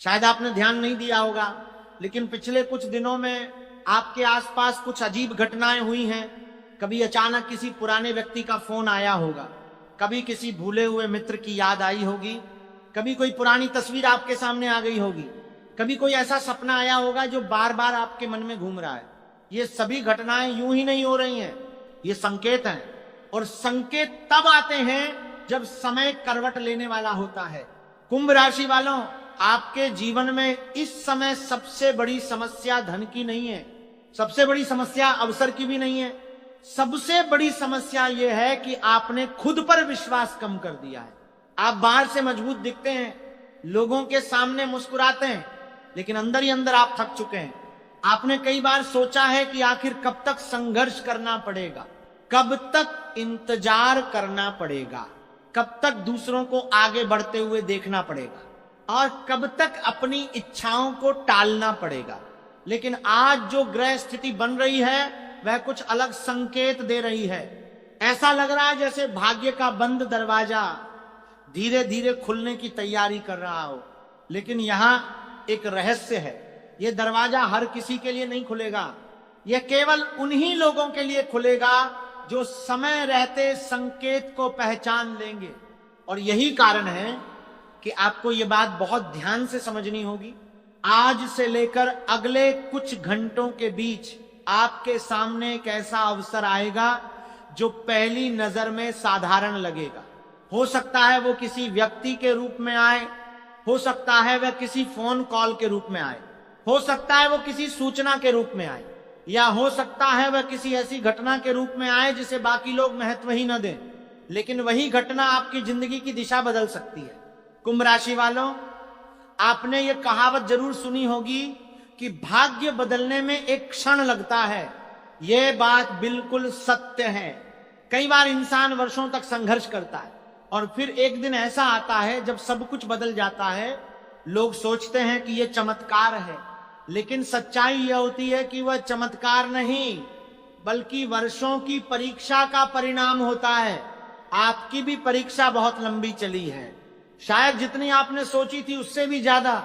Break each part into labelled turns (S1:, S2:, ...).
S1: शायद आपने ध्यान नहीं दिया होगा, लेकिन पिछले कुछ दिनों में आपके आसपास कुछ अजीब घटनाएं हुई हैं। कभी अचानक किसी पुराने व्यक्ति का फोन आया होगा, कभी किसी भूले हुए मित्र की याद आई होगी, कभी कोई पुरानी तस्वीर आपके सामने आ गई होगी, कभी कोई ऐसा सपना आया होगा जो बार बार आपके मन में घूम रहा है। ये सभी घटनाएं यूं ही नहीं हो रही हैं, ये संकेत हैं। और संकेत तब आते हैं जब समय करवट लेने वाला होता है। कुंभ राशि वालों, आपके जीवन में इस समय सबसे बड़ी समस्या धन की नहीं है, सबसे बड़ी समस्या अवसर की भी नहीं है। सबसे बड़ी समस्या यह है कि आपने खुद पर विश्वास कम कर दिया है। आप बाहर से मजबूत दिखते हैं, लोगों के सामने मुस्कुराते हैं, लेकिन अंदर ही अंदर आप थक चुके हैं। आपने कई बार सोचा है कि आखिर कब तक संघर्ष करना पड़ेगा, कब तक इंतजार करना पड़ेगा, कब तक दूसरों को आगे बढ़ते हुए देखना पड़ेगा और कब तक अपनी इच्छाओं को टालना पड़ेगा। लेकिन आज जो ग्रह स्थिति बन रही है वह कुछ अलग संकेत दे रही है। ऐसा लग रहा है जैसे भाग्य का बंद दरवाजा धीरे धीरे खुलने की तैयारी कर रहा हो। लेकिन यहां एक रहस्य है, यह दरवाजा हर किसी के लिए नहीं खुलेगा, यह केवल उन्हीं लोगों के लिए खुलेगा जो समय रहते संकेत को पहचान लेंगे। और यही कारण है कि आपको यह बात बहुत ध्यान से समझनी होगी। आज से लेकर अगले कुछ घंटों के बीच आपके सामने एक ऐसा अवसर आएगा जो पहली नजर में साधारण लगेगा। हो सकता है वो किसी व्यक्ति के रूप में आए, हो सकता है वह किसी फोन कॉल के रूप में आए, हो सकता है वो किसी सूचना के रूप में आए, या हो सकता है वह किसी ऐसी घटना के रूप में आए जिसे बाकी लोग महत्व ही न दें। लेकिन वही घटना आपकी जिंदगी की दिशा बदल सकती है। कुंभ राशि वालों, आपने ये कहावत जरूर सुनी होगी कि भाग्य बदलने में एक क्षण लगता है। यह बात बिल्कुल सत्य है। कई बार इंसान वर्षों तक संघर्ष करता है और फिर एक दिन ऐसा आता है जब सब कुछ बदल जाता है। लोग सोचते हैं कि यह चमत्कार है, लेकिन सच्चाई यह होती है कि वह चमत्कार नहीं बल्कि वर्षों की परीक्षा का परिणाम होता है। आपकी भी परीक्षा बहुत लंबी चली है, शायद जितनी आपने सोची थी उससे भी ज्यादा।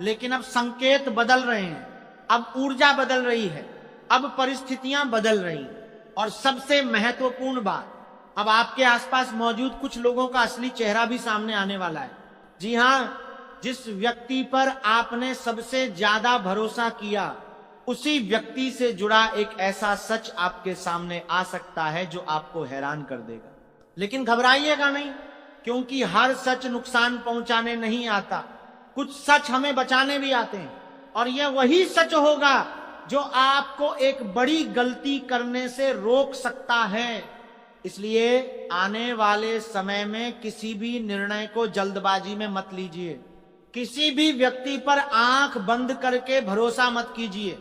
S1: लेकिन अब संकेत बदल रहे हैं, अब ऊर्जा बदल रही है, अब परिस्थितियां बदल रही हैं। और सबसे महत्वपूर्ण बात, अब आपके आसपास मौजूद कुछ लोगों का असली चेहरा भी सामने आने वाला है। जी हां, जिस व्यक्ति पर आपने सबसे ज्यादा भरोसा किया उसी व्यक्ति से जुड़ा एक ऐसा सच आपके सामने आ सकता है जो आपको हैरान कर देगा। लेकिन घबराइएगा नहीं, क्योंकि हर सच नुकसान पहुंचाने नहीं आता, कुछ सच हमें बचाने भी आते हैं। और यह वही सच होगा जो आपको एक बड़ी गलती करने से रोक सकता है। इसलिए आने वाले समय में किसी भी निर्णय को जल्दबाजी में मत लीजिए, किसी भी व्यक्ति पर आंख बंद करके भरोसा मत कीजिए।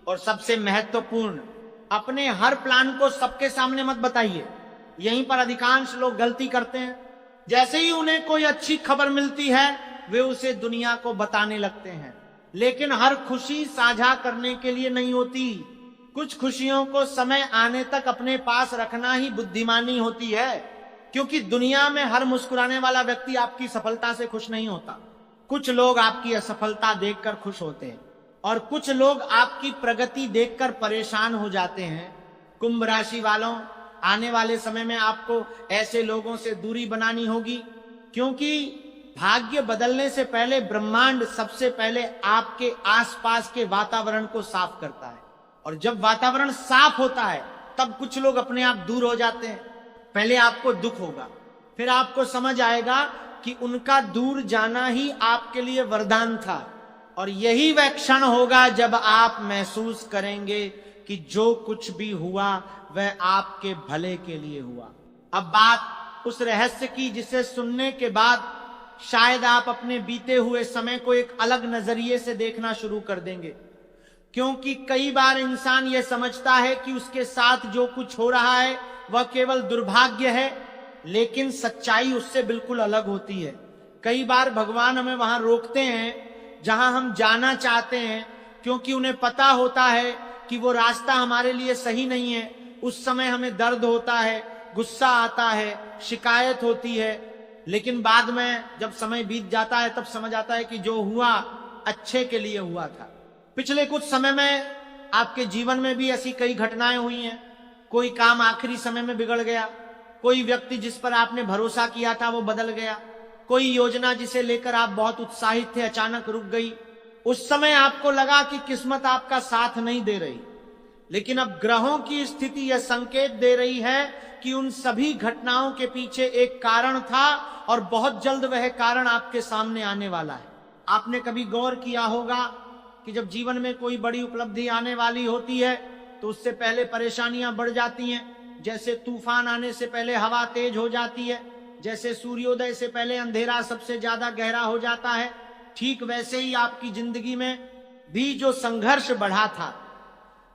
S1: और सबसे महत्वपूर्ण, अपने हर प्लान को सबके सामने मत बताइए। यहीं पर अधिकांश लोग गलती करते हैं। जैसे ही उन्हें कोई अच्छी खबर मिलती है वे उसे दुनिया को बताने लगते हैं। लेकिन हर खुशी साझा करने के लिए नहीं होती। कुछ खुशियों को समय आने तक अपने पास रखना ही बुद्धिमानी होती है। क्योंकि दुनिया में हर मुस्कुराने वाला व्यक्ति आपकी सफलता से खुश नहीं होता। कुछ लोग आपकी असफलता देखकर खुश होते हैं और कुछ लोग आपकी प्रगति देखकर परेशान हो जाते हैं। कुंभ राशि वालों, आने वाले समय में आपको ऐसे लोगों से दूरी बनानी होगी, क्योंकि भाग्य बदलने से पहले ब्रह्मांड सबसे पहले आपके आसपास के वातावरण को साफ करता है। और जब वातावरण साफ होता है तब कुछ लोग अपने आप दूर हो जाते हैं। पहले आपको दुख होगा, फिर आपको समझ आएगा कि उनका दूर जाना ही आपके लिए वरदान था। और यही वह क्षण होगा जब आप महसूस करेंगे कि जो कुछ भी हुआ वह आपके भले के लिए हुआ। अब बात उस रहस्य की जिसे सुनने के बाद शायद आप अपने बीते हुए समय को एक अलग नजरिए से देखना शुरू कर देंगे। क्योंकि कई बार इंसान यह समझता है कि उसके साथ जो कुछ हो रहा है वह केवल दुर्भाग्य है, लेकिन सच्चाई उससे बिल्कुल अलग होती है। कई बार भगवान हमें वहां रोकते हैं जहां हम जाना चाहते हैं, क्योंकि उन्हें पता होता है कि वो रास्ता हमारे लिए सही नहीं है। उस समय हमें दर्द होता है, गुस्सा आता है, शिकायत होती है, लेकिन बाद में जब समय बीत जाता है तब समझ आता है कि जो हुआ अच्छे के लिए हुआ था। पिछले कुछ समय में आपके जीवन में भी ऐसी कई घटनाएं हुई हैं। कोई काम आखिरी समय में बिगड़ गया, कोई व्यक्ति जिस पर आपने भरोसा किया था वो बदल गया, कोई योजना जिसे लेकर आप बहुत उत्साहित थे अचानक रुक गई। उस समय आपको लगा कि किस्मत आपका साथ नहीं दे रही, लेकिन अब ग्रहों की स्थिति यह संकेत दे रही है कि उन सभी घटनाओं के पीछे एक कारण था और बहुत जल्द वह कारण आपके सामने आने वाला है। आपने कभी गौर किया होगा कि जब जीवन में कोई बड़ी उपलब्धि आने वाली होती है तो उससे पहले परेशानियां बढ़ जाती हैं। जैसे तूफान आने से पहले हवा तेज हो जाती है, जैसे सूर्योदय से पहले अंधेरा सबसे ज्यादा गहरा हो जाता है, ठीक वैसे ही आपकी जिंदगी में भी जो संघर्ष बढ़ा था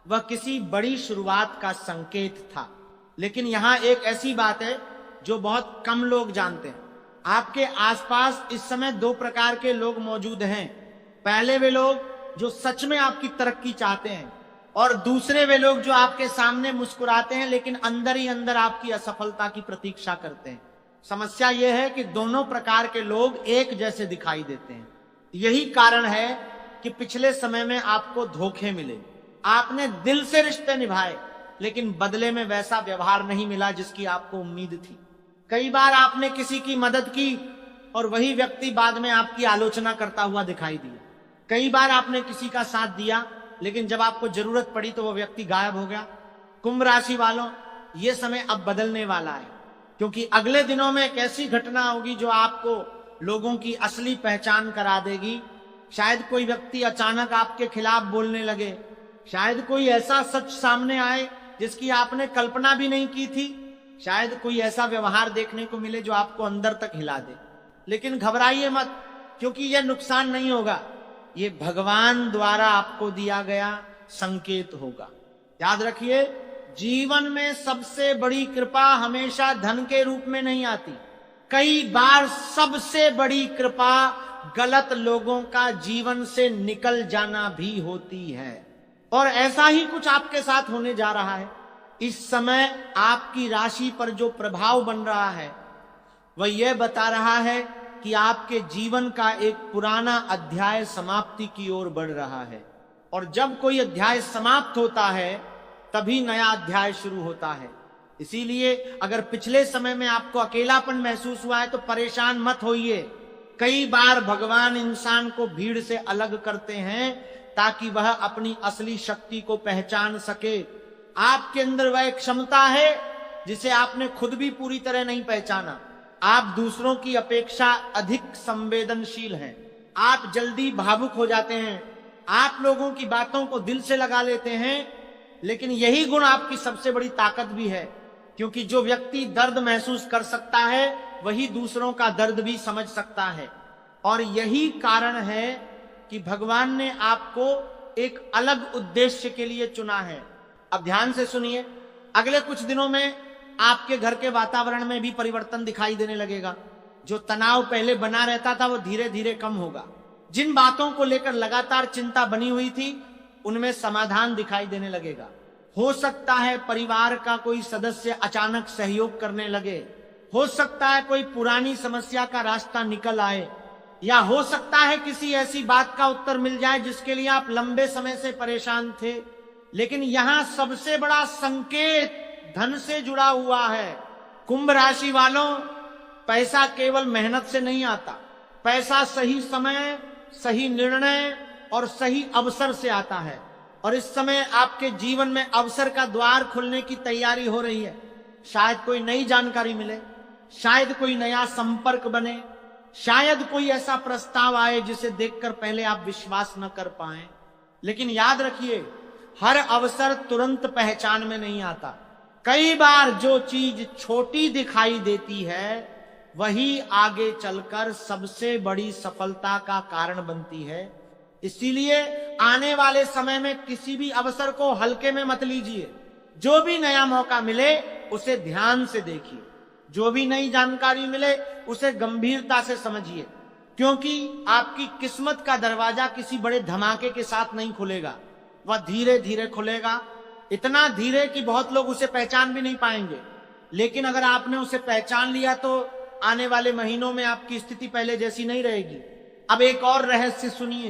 S1: वह किसी बड़ी शुरुआत का संकेत था। लेकिन यहां एक ऐसी बात है जो बहुत कम लोग जानते हैं। आपके आसपास इस समय दो प्रकार के लोग मौजूद हैं। पहले वे लोग जो सच में आपकी तरक्की चाहते हैं, और दूसरे वे लोग जो आपके सामने मुस्कुराते हैं लेकिन अंदर ही अंदर आपकी असफलता की प्रतीक्षा करते हैं। समस्या यह है कि दोनों प्रकार के लोग एक जैसे दिखाई देते हैं। यही कारण है कि पिछले समय में आपको धोखे मिले। आपने दिल से रिश्ते निभाए लेकिन बदले में वैसा व्यवहार नहीं मिला जिसकी आपको उम्मीद थी। कई बार आपने किसी की मदद की और वही व्यक्ति बाद में आपकी आलोचना करता हुआ दिखाई दिया। कई बार आपने किसी का साथ दिया लेकिन जब आपको जरूरत पड़ी तो वो व्यक्ति गायब हो गया। कुंभ राशि वालों, ये समय अब बदलने वाला है, क्योंकि अगले दिनों में एक ऐसी घटना होगी जो आपको लोगों की असली पहचान करा देगी। शायद कोई व्यक्ति अचानक आपके खिलाफ बोलने लगे, शायद कोई ऐसा सच सामने आए जिसकी आपने कल्पना भी नहीं की थी, शायद कोई ऐसा व्यवहार देखने को मिले जो आपको अंदर तक हिला दे। लेकिन घबराइए मत, क्योंकि यह नुकसान नहीं होगा, ये भगवान द्वारा आपको दिया गया संकेत होगा। याद रखिए, जीवन में सबसे बड़ी कृपा हमेशा धन के रूप में नहीं आती। कई बार सबसे बड़ी कृपा गलत लोगों का जीवन से निकल जाना भी होती है, और ऐसा ही कुछ आपके साथ होने जा रहा है। इस समय आपकी राशि पर जो प्रभाव बन रहा है वह यह बता रहा है कि आपके जीवन का एक पुराना अध्याय समाप्ति की ओर बढ़ रहा है, और जब कोई अध्याय समाप्त होता है तभी नया अध्याय शुरू होता है। इसीलिए अगर पिछले समय में आपको अकेलापन महसूस हुआ है तो परेशान मत होइए। कई बार भगवान इंसान को भीड़ से अलग करते हैं ताकि वह अपनी असली शक्ति को पहचान सके। आपके अंदर वह क्षमता है जिसे आपने खुद भी पूरी तरह नहीं पहचाना। आप दूसरों की अपेक्षा अधिक संवेदनशील हैं, आप जल्दी भावुक हो जाते हैं, आप लोगों की बातों को दिल से लगा लेते हैं। लेकिन यही गुण आपकी सबसे बड़ी ताकत भी है, क्योंकि जो व्यक्ति दर्द महसूस कर सकता है वही दूसरों का दर्द भी समझ सकता है। और यही कारण है कि भगवान ने आपको एक अलग उद्देश्य के लिए चुना है। अब ध्यान से सुनिए, अगले कुछ दिनों में आपके घर के वातावरण में भी परिवर्तन दिखाई देने लगेगा। जो तनाव पहले बना रहता था वो धीरे धीरे कम होगा। जिन बातों को लेकर लगातार चिंता बनी हुई थी उनमें समाधान दिखाई देने लगेगा। हो सकता है परिवार का कोई सदस्य अचानक सहयोग करने लगे, हो सकता है कोई पुरानी समस्या का रास्ता निकल आए, या हो सकता है किसी ऐसी बात का उत्तर मिल जाए जिसके लिए आप लंबे समय से परेशान थे। लेकिन यहां सबसे बड़ा संकेत धन से जुड़ा हुआ है। कुंभ राशि वालों, पैसा केवल मेहनत से नहीं आता, पैसा सही समय, सही निर्णय और सही अवसर से आता है। और इस समय आपके जीवन में अवसर का द्वार खुलने की तैयारी हो रही है। शायद कोई नई जानकारी मिले, शायद कोई नया संपर्क बने, शायद कोई ऐसा प्रस्ताव आए जिसे देखकर पहले आप विश्वास न कर पाए। लेकिन याद रखिए, हर अवसर तुरंत पहचान में नहीं आता। कई बार जो चीज छोटी दिखाई देती है वही आगे चलकर सबसे बड़ी सफलता का कारण बनती है। इसीलिए आने वाले समय में किसी भी अवसर को हल्के में मत लीजिए। जो भी नया मौका मिले उसे ध्यान से देखिए, जो भी नई जानकारी मिले उसे गंभीरता से समझिए, क्योंकि आपकी किस्मत का दरवाजा किसी बड़े धमाके के साथ नहीं खुलेगा, वह धीरे धीरे खुलेगा। इतना धीरे कि बहुत लोग उसे पहचान भी नहीं पाएंगे। लेकिन अगर आपने उसे पहचान लिया तो आने वाले महीनों में आपकी स्थिति पहले जैसी नहीं रहेगी। अब एक और रहस्य सुनिए,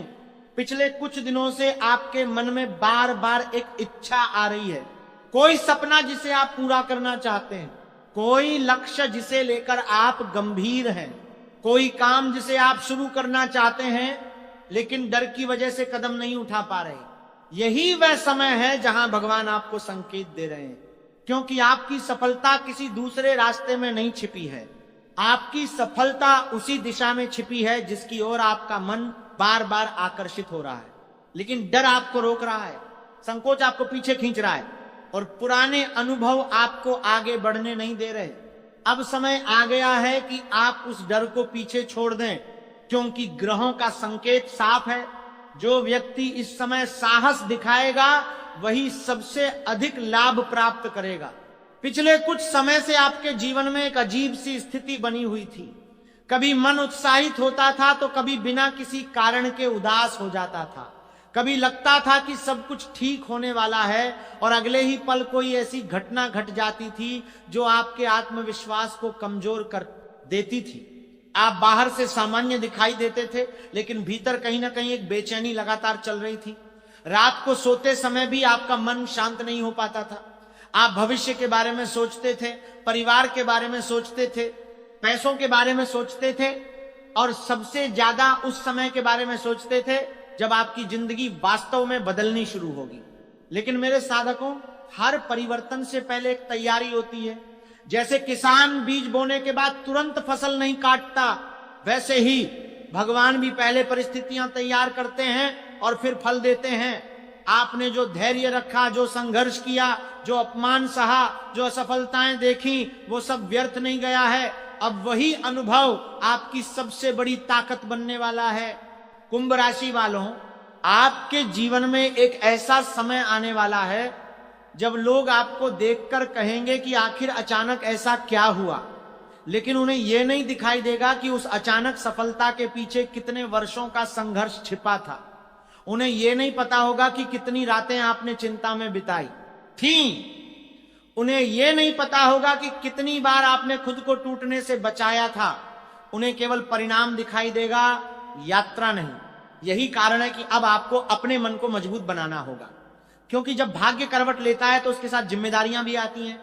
S1: पिछले कुछ दिनों से आपके मन में बार बार एक इच्छा आ रही है, कोई सपना जिसे आप पूरा करना चाहते हैं, कोई लक्ष्य जिसे लेकर आप गंभीर हैं, कोई काम जिसे आप शुरू करना चाहते हैं लेकिन डर की वजह से कदम नहीं उठा पा रहे। यही वह समय है जहां भगवान आपको संकेत दे रहे हैं, क्योंकि आपकी सफलता किसी दूसरे रास्ते में नहीं छिपी है। आपकी सफलता उसी दिशा में छिपी है जिसकी ओर आपका मन बार बार आकर्षित हो रहा है, लेकिन डर आपको रोक रहा है, संकोच आपको पीछे खींच रहा है और पुराने अनुभव आपको आगे बढ़ने नहीं दे रहे। अब समय आ गया है कि आप उस डर को पीछे छोड़ दें, क्योंकि ग्रहों का संकेत साफ है। जो व्यक्ति इस समय साहस दिखाएगा वही सबसे अधिक लाभ प्राप्त करेगा। पिछले कुछ समय से आपके जीवन में एक अजीब सी स्थिति बनी हुई थी। कभी मन उत्साहित होता था तो कभी बिना किसी कारण के उदास हो जाता था। कभी लगता था कि सब कुछ ठीक होने वाला है और अगले ही पल कोई ऐसी घटना घट जाती थी जो आपके आत्मविश्वास को कमजोर कर देती थी। आप बाहर से सामान्य दिखाई देते थे, लेकिन भीतर कहीं ना कहीं एक बेचैनी लगातार चल रही थी। रात को सोते समय भी आपका मन शांत नहीं हो पाता था। आप भविष्य के बारे में सोचते थे, परिवार के बारे में सोचते थे, पैसों के बारे में सोचते थे और सबसे ज्यादा उस समय के बारे में सोचते थे जब आपकी जिंदगी वास्तव में बदलनी शुरू होगी। लेकिन मेरे साधकों, हर परिवर्तन से पहले एक तैयारी होती है। जैसे किसान बीज बोने के बाद तुरंत फसल नहीं काटता, वैसे ही भगवान भी पहले परिस्थितियां तैयार करते हैं और फिर फल देते हैं। आपने जो धैर्य रखा, जो संघर्ष किया, जो अपमान सहा, जो असफलताएं देखी, वो सब व्यर्थ नहीं गया है। अब वही अनुभव आपकी सबसे बड़ी ताकत बनने वाला है। कुंभ राशि वालों, आपके जीवन में एक ऐसा समय आने वाला है जब लोग आपको देखकर कहेंगे कि आखिर अचानक ऐसा क्या हुआ, लेकिन उन्हें यह नहीं दिखाई देगा कि उस अचानक सफलता के पीछे कितने वर्षों का संघर्ष छिपा था। उन्हें यह नहीं पता होगा कि कितनी रातें आपने चिंता में बिताई थीं। उन्हें यह नहीं पता होगा कि कितनी बार आपने खुद को टूटने से बचाया था। उन्हें केवल परिणाम दिखाई देगा, यात्रा नहीं। यही कारण है कि अब आपको अपने मन को मजबूत बनाना होगा, क्योंकि जब भाग्य करवट लेता है तो उसके साथ जिम्मेदारियां भी आती हैं।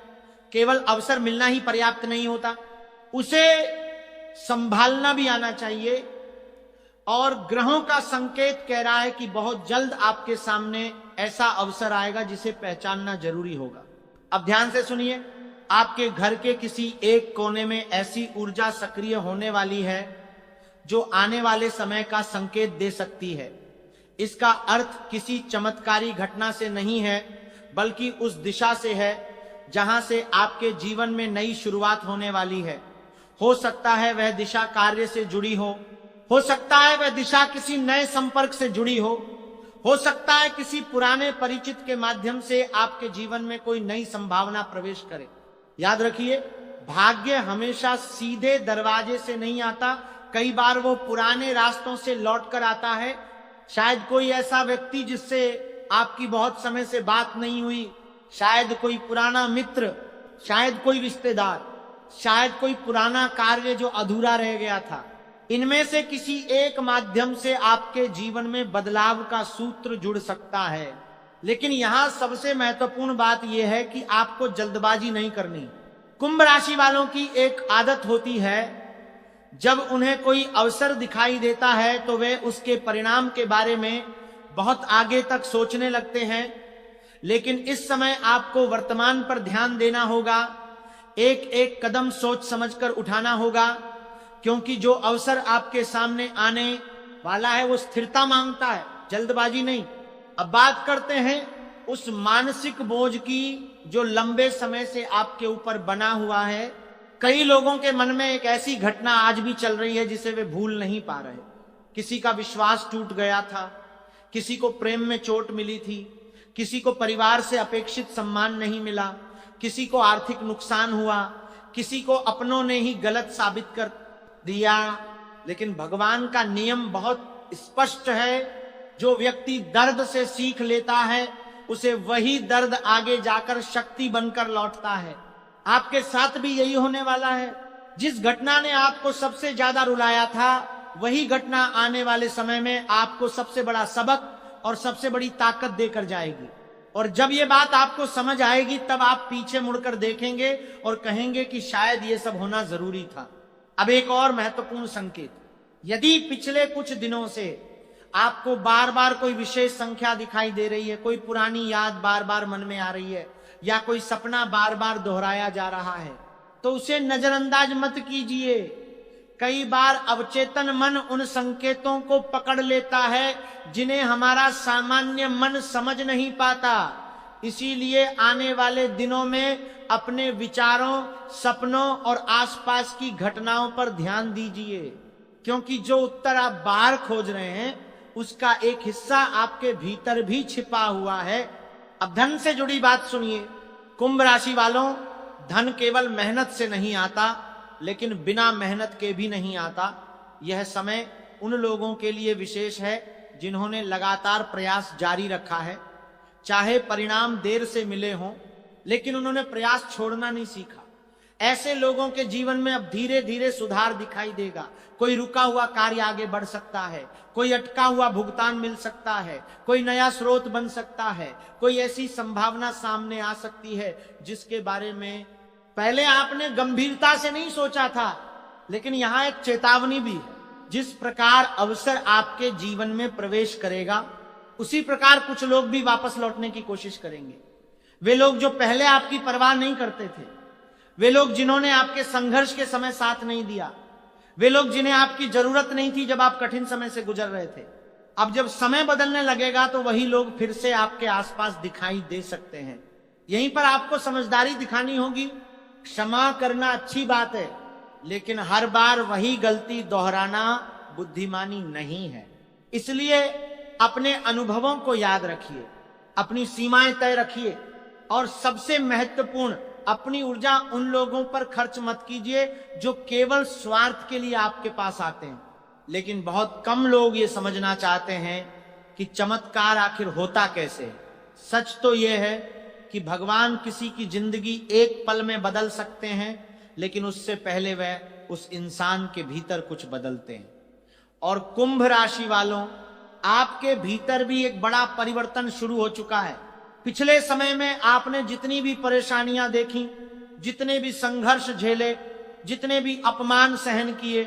S1: केवल अवसर मिलना ही पर्याप्त नहीं होता, उसे संभालना भी आना चाहिए। और ग्रहों का संकेत कह रहा है कि बहुत जल्द आपके सामने ऐसा अवसर आएगा जिसे पहचानना जरूरी होगा। अब ध्यान से सुनिए, आपके घर के किसी एक कोने में ऐसी ऊर्जा सक्रिय होने वाली है जो आने वाले समय का संकेत दे सकती है। इसका अर्थ किसी चमत्कारी घटना से नहीं है, बल्कि उस दिशा से है जहां से आपके जीवन में नई शुरुआत होने वाली है। हो सकता है वह दिशा कार्य से जुड़ी हो सकता है वह दिशा किसी नए संपर्क से जुड़ी हो सकता है किसी पुराने परिचित के माध्यम से आपके जीवन में कोई नई संभावना प्रवेश करे। याद रखिए, भाग्य हमेशा सीधे दरवाजे से नहीं आता, कई बार वो पुराने रास्तों से लौट कर आता है। शायद कोई ऐसा व्यक्ति जिससे आपकी बहुत समय से बात नहीं हुई, शायद कोई पुराना मित्र, शायद कोई रिश्तेदार, शायद कोई पुराना कार्य जो अधूरा रह गया था। इनमें से किसी एक माध्यम से आपके जीवन में बदलाव का सूत्र जुड़ सकता है। लेकिन यहां सबसे महत्वपूर्ण बात यह है कि आपको जल्दबाजी नहीं करनी। कुंभ राशि वालों की एक आदत होती है, जब उन्हें कोई अवसर दिखाई देता है तो वे उसके परिणाम के बारे में बहुत आगे तक सोचने लगते हैं। लेकिन इस समय आपको वर्तमान पर ध्यान देना होगा, एक एक कदम सोच समझकर उठाना होगा, क्योंकि जो अवसर आपके सामने आने वाला है वो स्थिरता मांगता है, जल्दबाजी नहीं। अब बात करते हैं उस मानसिक बोझ की जो लंबे समय से आपके ऊपर बना हुआ है। कई लोगों के मन में एक ऐसी घटना आज भी चल रही है जिसे वे भूल नहीं पा रहे। किसी का विश्वास टूट गया था, किसी को प्रेम में चोट मिली थी, किसी को परिवार से अपेक्षित सम्मान नहीं मिला, किसी को आर्थिक नुकसान हुआ, किसी को अपनों ने ही गलत साबित कर दिया। लेकिन भगवान का नियम बहुत स्पष्ट है, जो व्यक्ति दर्द से सीख लेता है उसे वही दर्द आगे जाकर शक्ति बनकर लौटता है। आपके साथ भी यही होने वाला है। जिस घटना ने आपको सबसे ज्यादा रुलाया था वही घटना आने वाले समय में आपको सबसे बड़ा सबक और सबसे बड़ी ताकत देकर जाएगी। और जब ये बात आपको समझ आएगी तब आप पीछे मुड़कर देखेंगे और कहेंगे कि शायद ये सब होना जरूरी था। अब एक और महत्वपूर्ण संकेत, यदि पिछले कुछ दिनों से आपको बार बार कोई विशेष संख्या दिखाई दे रही है, कोई पुरानी याद बार बार मन में आ रही है, या कोई सपना बार बार दोहराया जा रहा है, तो उसे नजरअंदाज मत कीजिए। कई बार अवचेतन मन उन संकेतों को पकड़ लेता है जिन्हें हमारा सामान्य मन समझ नहीं पाता। इसीलिए आने वाले दिनों में अपने विचारों, सपनों और आसपास की घटनाओं पर ध्यान दीजिए, क्योंकि जो उत्तर आप बाहर खोज रहे हैं उसका एक हिस्सा आपके भीतर भी छिपा हुआ है। अब धन से जुड़ी बात सुनिए। कुंभ राशि वालों, धन केवल मेहनत से नहीं आता, लेकिन बिना मेहनत के भी नहीं आता। यह समय उन लोगों के लिए विशेष है जिन्होंने लगातार प्रयास जारी रखा है। चाहे परिणाम देर से मिले हों, लेकिन उन्होंने प्रयास छोड़ना नहीं सीखा। ऐसे लोगों के जीवन में अब धीरे धीरे सुधार दिखाई देगा। कोई रुका हुआ कार्य आगे बढ़ सकता है, कोई अटका हुआ भुगतान मिल सकता है, कोई नया स्रोत बन सकता है, कोई ऐसी संभावना सामने आ सकती है जिसके बारे में पहले आपने गंभीरता से नहीं सोचा था। लेकिन यहां एक चेतावनी भी है, जिस प्रकार अवसर आपके जीवन में प्रवेश करेगा उसी प्रकार कुछ लोग भी वापस लौटने की कोशिश करेंगे। वे लोग जो पहले आपकी परवाह नहीं करते थे, वे लोग जिन्होंने आपके संघर्ष के समय साथ नहीं दिया, वे लोग जिन्हें आपकी जरूरत नहीं थी जब आप कठिन समय से गुजर रहे थे, अब जब समय बदलने लगेगा तो वही लोग फिर से आपके आसपास दिखाई दे सकते हैं। यहीं पर आपको समझदारी दिखानी होगी। क्षमा करना अच्छी बात है, लेकिन हर बार वही गलती दोहराना बुद्धिमानी नहीं है। इसलिए अपने अनुभवों को याद रखिए, अपनी सीमाएं तय रखिए, और सबसे महत्वपूर्ण, अपनी ऊर्जा उन लोगों पर खर्च मत कीजिए जो केवल स्वार्थ के लिए आपके पास आते हैं। लेकिन बहुत कम लोग ये समझना चाहते हैं कि चमत्कार आखिर होता कैसे है। सच तो यह है कि भगवान किसी की जिंदगी एक पल में बदल सकते हैं, लेकिन उससे पहले वह उस इंसान के भीतर कुछ बदलते हैं। और कुंभ राशि वालों, आपके भीतर भी एक बड़ा परिवर्तन शुरू हो चुका है। पिछले समय में आपने जितनी भी परेशानियां देखी, जितने भी संघर्ष झेले, जितने भी अपमान सहन किए,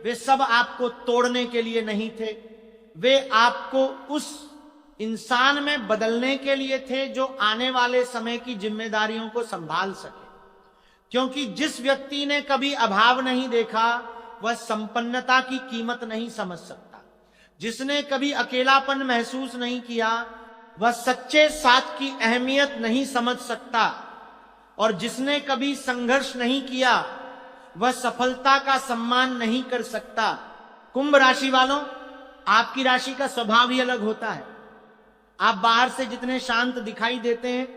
S1: वे सब आपको तोड़ने के लिए नहीं थे। वे आपको उस इंसान में बदलने के लिए थे जो आने वाले समय की जिम्मेदारियों को संभाल सके। क्योंकि जिस व्यक्ति ने कभी अभाव नहीं देखा वह संपन्नता की कीमत नहीं समझ सकता। जिसने कभी अकेलापन महसूस नहीं किया वह सच्चे साथ की अहमियत नहीं समझ सकता। और जिसने कभी संघर्ष नहीं किया वह सफलता का सम्मान नहीं कर सकता। कुंभ राशि वालों, आपकी राशि का स्वभाव ही अलग होता है। आप बाहर से जितने शांत दिखाई देते हैं,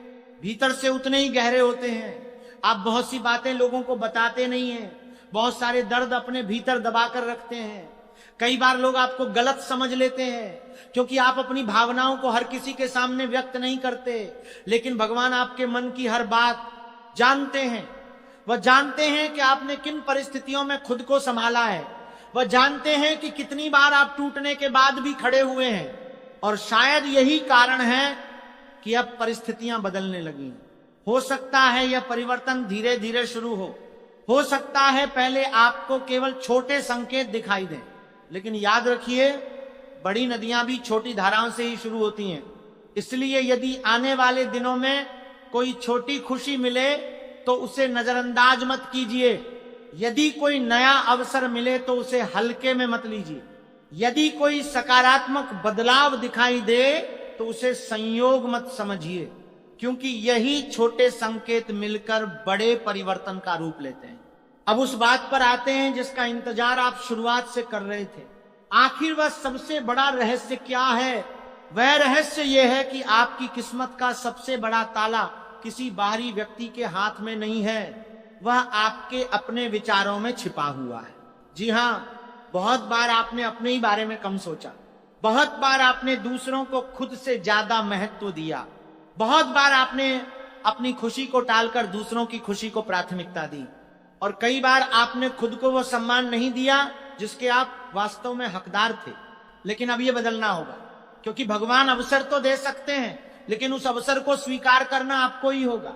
S1: भीतर से उतने ही गहरे होते हैं। आप बहुत सी बातें लोगों को बताते नहीं हैं, बहुत सारे दर्द अपने भीतर दबा कर रखते हैं। कई बार लोग आपको गलत समझ लेते हैं क्योंकि आप अपनी भावनाओं को हर किसी के सामने व्यक्त नहीं करते। लेकिन भगवान आपके मन की हर बात जानते हैं। वह जानते हैं कि आपने किन परिस्थितियों में खुद को संभाला है। वह जानते हैं कि कितनी बार आप टूटने के बाद भी खड़े हुए हैं। और शायद यही कारण है कि अब परिस्थितियां बदलने लगी। हो सकता है यह परिवर्तन धीरे धीरे शुरू हो सकता है पहले आपको केवल छोटे संकेत दिखाई दें, लेकिन याद रखिए बड़ी नदियां भी छोटी धाराओं से ही शुरू होती हैं। इसलिए यदि आने वाले दिनों में कोई छोटी खुशी मिले तो उसे नजरअंदाज मत कीजिए। यदि कोई नया अवसर मिले तो उसे हल्के में मत लीजिए। यदि कोई सकारात्मक बदलाव दिखाई दे तो उसे संयोग मत समझिए, क्योंकि यही छोटे संकेत मिलकर बड़े परिवर्तन का रूप लेते हैं। अब उस बात पर आते हैं जिसका इंतजार आप शुरुआत से कर रहे थे। आखिर वह सबसे बड़ा रहस्य क्या है? वह रहस्य यह है कि आपकी किस्मत का सबसे बड़ा ताला किसी बाहरी व्यक्ति के हाथ में नहीं है, वह आपके अपने विचारों में छिपा हुआ है। जी हाँ, बहुत बार आपने अपने ही बारे में कम सोचा, बहुत बार आपने दूसरों को खुद से ज्यादा महत्व दिया, बहुत बार आपने अपनी खुशी को टालकर दूसरों की खुशी को प्राथमिकता दी, और कई बार आपने खुद को वो सम्मान नहीं दिया जिसके आप वास्तव में हकदार थे। लेकिन अब ये बदलना होगा, क्योंकि भगवान अवसर तो दे सकते हैं, लेकिन उस अवसर को स्वीकार करना आपको ही होगा।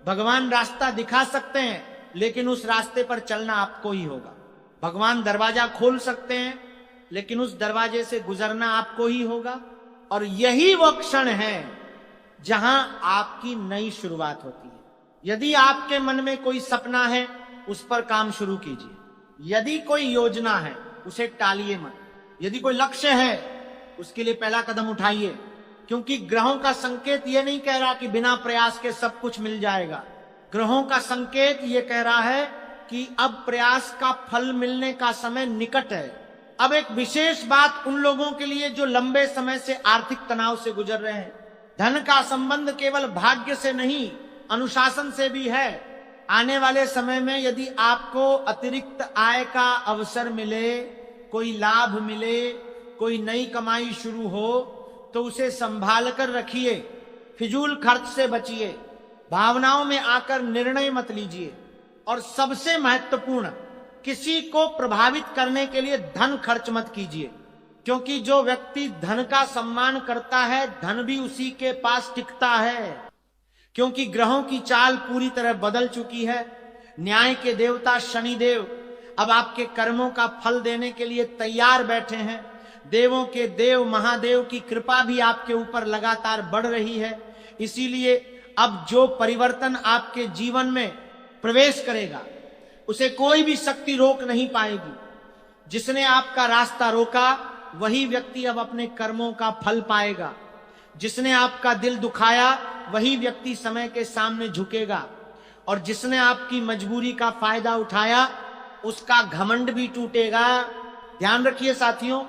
S1: भगवान रास्ता दिखा सकते हैं, लेकिन उस रास्ते पर चलना आपको ही होगा। भगवान दरवाजा खोल सकते हैं, लेकिन उस दरवाजे से गुजरना आपको ही होगा। और यही वो क्षण है जहां आपकी नई शुरुआत होती है। यदि आपके मन में कोई सपना है, उस पर काम शुरू कीजिए। यदि कोई योजना है, उसे टालिए मत। यदि कोई लक्ष्य है, उसके लिए पहला कदम उठाइए, क्योंकि ग्रहों का संकेत ये नहीं कह रहा कि बिना प्रयास के सब कुछ मिल जाएगा। ग्रहों का संकेत ये कह रहा है कि अब प्रयास का फल मिलने का समय निकट है। अब एक विशेष बात उन लोगों के लिए जो लंबे समय से आर्थिक तनाव से गुजर रहे हैं। धन का संबंध केवल भाग्य से नहीं, अनुशासन से भी है। आने वाले समय में यदि आपको अतिरिक्त आय का अवसर मिले, कोई लाभ मिले, कोई नई कमाई शुरू हो, तो उसे संभाल कर रखिए। फिजूल खर्च से बचिए। भावनाओं में आकर निर्णय मत लीजिए। और सबसे महत्वपूर्ण, किसी को प्रभावित करने के लिए धन खर्च मत कीजिए, क्योंकि जो व्यक्ति धन का सम्मान करता है, धन भी उसी के पास टिकता है। क्योंकि ग्रहों की चाल पूरी तरह बदल चुकी है। न्याय के देवता शनिदेव अब आपके कर्मों का फल देने के लिए तैयार बैठे हैं। देवों के देव महादेव की कृपा भी आपके ऊपर लगातार बढ़ रही है। इसीलिए अब जो परिवर्तन आपके जीवन में प्रवेश करेगा, उसे कोई भी शक्ति रोक नहीं पाएगी। जिसने आपका रास्ता रोका, वही व्यक्ति अब अपने कर्मों का फल पाएगा। जिसने आपका दिल दुखाया, वही व्यक्ति समय के सामने झुकेगा। और जिसने आपकी मजबूरी का फायदा उठाया, उसका घमंड भी टूटेगा। ध्यान रखिए साथियों,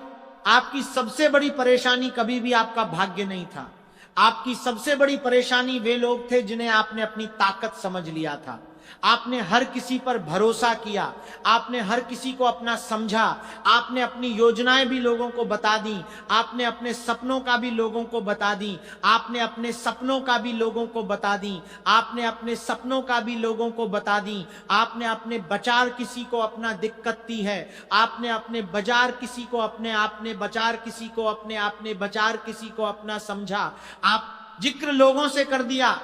S1: आपकी सबसे बड़ी परेशानी कभी भी आपका भाग्य नहीं था। आपकी सबसे बड़ी परेशानी वे लोग थे जिन्हें आपने अपनी ताकत समझ लिया था। आपने हर किसी पर भरोसा किया, आपने हर किसी को अपना समझा, आपने अपनी योजनाएं भी लोगों को बता दी, आपने अपने सपनों का भी लोगों को बता दी, आपने अपने सपनों का भी लोगों को बता दी, आपने अपने सपनों का भी लोगों को बता दी। आपने अपने बचार किसी को अपना दिक्कत दी है, आपने अपने बाजार किसी को अपने आपने बचार किसी को अपने आपने बचार किसी को अपना समझा। आप जिक्र लोगों से कर दिया,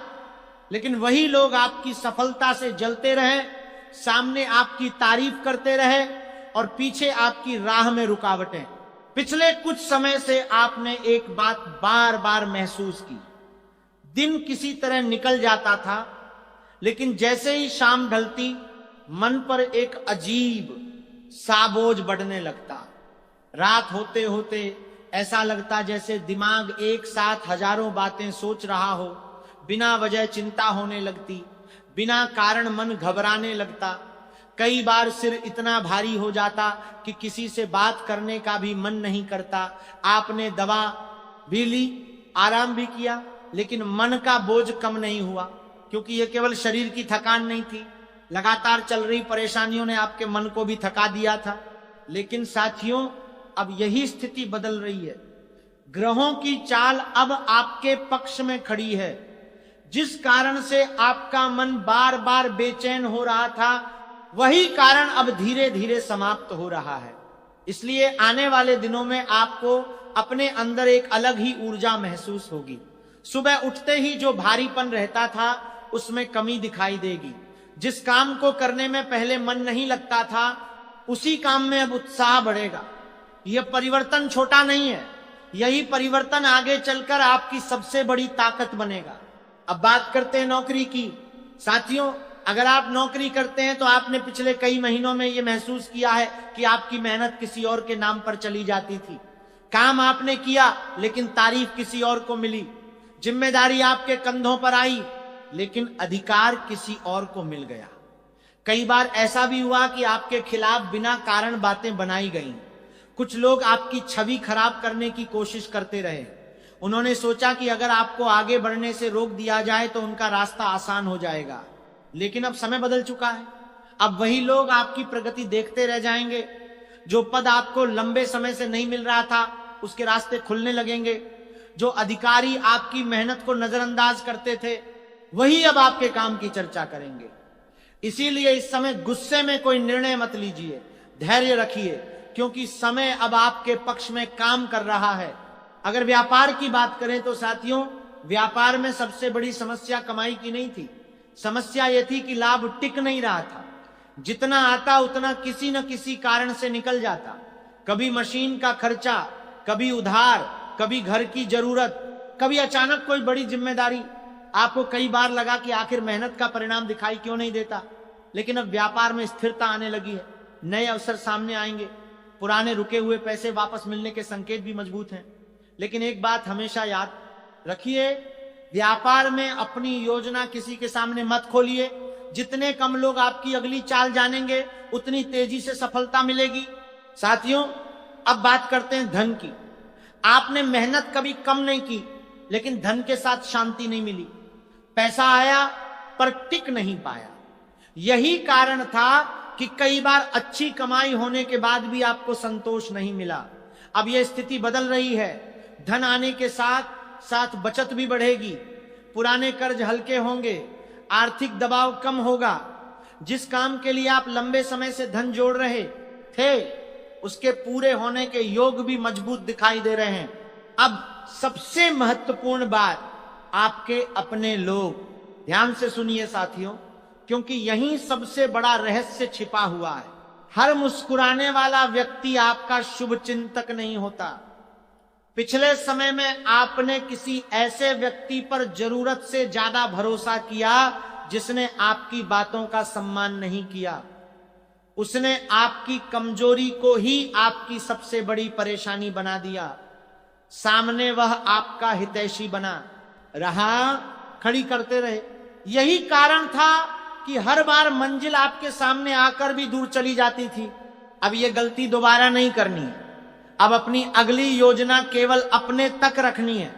S1: लेकिन वही लोग आपकी सफलता से जलते रहे, सामने आपकी तारीफ करते रहे और पीछे आपकी राह में रुकावटें। पिछले कुछ समय से आपने एक बात बार बार महसूस की। दिन किसी तरह निकल जाता था, लेकिन जैसे ही शाम ढलती, मन पर एक अजीब सा बोझ बढ़ने लगता। रात होते होते ऐसा लगता जैसे दिमाग एक साथ हजारों बातें सोच रहा हो। बिना वजह चिंता होने लगती, बिना कारण मन घबराने लगता। कई बार सिर इतना भारी हो जाता कि किसी से बात करने का भी मन नहीं करता। आपने दवा भी ली, आराम भी किया, लेकिन मन का बोझ कम नहीं हुआ, क्योंकि यह केवल शरीर की थकान नहीं थी। लगातार चल रही परेशानियों ने आपके मन को भी थका दिया था। लेकिन साथियों, अब यही स्थिति बदल रही है। ग्रहों की चाल अब आपके पक्ष में खड़ी है। जिस कारण से आपका मन बार बार बेचैन हो रहा था, वही कारण अब धीरे धीरे समाप्त हो रहा है। इसलिए आने वाले दिनों में आपको अपने अंदर एक अलग ही ऊर्जा महसूस होगी। सुबह उठते ही जो भारीपन रहता था, उसमें कमी दिखाई देगी। जिस काम को करने में पहले मन नहीं लगता था, उसी काम में अब उत्साह बढ़ेगा। यह परिवर्तन छोटा नहीं है, यही परिवर्तन आगे चलकर आपकी सबसे बड़ी ताकत बनेगा। अब बात करते हैं नौकरी की। साथियों, अगर आप नौकरी करते हैं तो आपने पिछले कई महीनों में यह महसूस किया है कि आपकी मेहनत किसी और के नाम पर चली जाती थी। काम आपने किया, लेकिन तारीफ किसी और को मिली। जिम्मेदारी आपके कंधों पर आई, लेकिन अधिकार किसी और को मिल गया। कई बार ऐसा भी हुआ कि आपके खिलाफ बिना कारण बातें बनाई गई। कुछ लोग आपकी छवि खराब करने की कोशिश करते रहे। उन्होंने सोचा कि अगर आपको आगे बढ़ने से रोक दिया जाए तो उनका रास्ता आसान हो जाएगा। लेकिन अब समय बदल चुका है। अब वही लोग आपकी प्रगति देखते रह जाएंगे। जो पद आपको लंबे समय से नहीं मिल रहा था, उसके रास्ते खुलने लगेंगे। जो अधिकारी आपकी मेहनत को नजरअंदाज करते थे, वही अब आपके काम की चर्चा करेंगे। इसीलिए इस समय गुस्से में कोई निर्णय मत लीजिए, धैर्य रखिए, क्योंकि समय अब आपके पक्ष में काम कर रहा है। अगर व्यापार की बात करें तो साथियों, व्यापार में सबसे बड़ी समस्या कमाई की नहीं थी। समस्या यह थी कि लाभ टिक नहीं रहा था। जितना आता उतना किसी न किसी कारण से निकल जाता। कभी मशीन का खर्चा, कभी उधार, कभी घर की जरूरत, कभी अचानक कोई बड़ी जिम्मेदारी। आपको कई बार लगा कि आखिर मेहनत का परिणाम दिखाई क्यों नहीं देता। लेकिन अब व्यापार में स्थिरता आने लगी है, नए अवसर सामने आएंगे, पुराने रुके हुए पैसे वापस मिलने के संकेत भी मजबूत हैं। लेकिन एक बात हमेशा याद रखिए, व्यापार में अपनी योजना किसी के सामने मत खोलिए। जितने कम लोग आपकी अगली चाल जानेंगे, उतनी तेजी से सफलता मिलेगी। साथियों, अब बात करते हैं धन की। आपने मेहनत कभी कम नहीं की, लेकिन धन के साथ शांति नहीं मिली। पैसा आया पर टिक नहीं पाया। यही कारण था कि कई बार अच्छी कमाई होने के बाद भी आपको संतोष नहीं मिला। अब यह स्थिति बदल रही है। धन आने के साथ साथ बचत भी बढ़ेगी, पुराने कर्ज हल्के होंगे, आर्थिक दबाव कम होगा। जिस काम के लिए आप लंबे समय से धन जोड़ रहे थे, उसके पूरे होने के योग भी मजबूत दिखाई दे रहे हैं। अब सबसे महत्वपूर्ण बात, आपके अपने लोग। ध्यान से सुनिए साथियों, क्योंकि यहीं सबसे बड़ा रहस्य छिपा हुआ है। हर मुस्कुराने वाला व्यक्ति आपका शुभ चिंतक नहीं होता। पिछले समय में आपने किसी ऐसे व्यक्ति पर जरूरत से ज्यादा भरोसा किया जिसने आपकी बातों का सम्मान नहीं किया। उसने आपकी कमजोरी को ही आपकी सबसे बड़ी परेशानी बना दिया। सामने वह आपका हितैषी बना रहा, खड़ी करते रहे। यही कारण था कि हर बार मंजिल आपके सामने आकर भी दूर चली जाती थी। अब यह गलती दोबारा नहीं करनी है। अब अपनी अगली योजना केवल अपने तक रखनी है।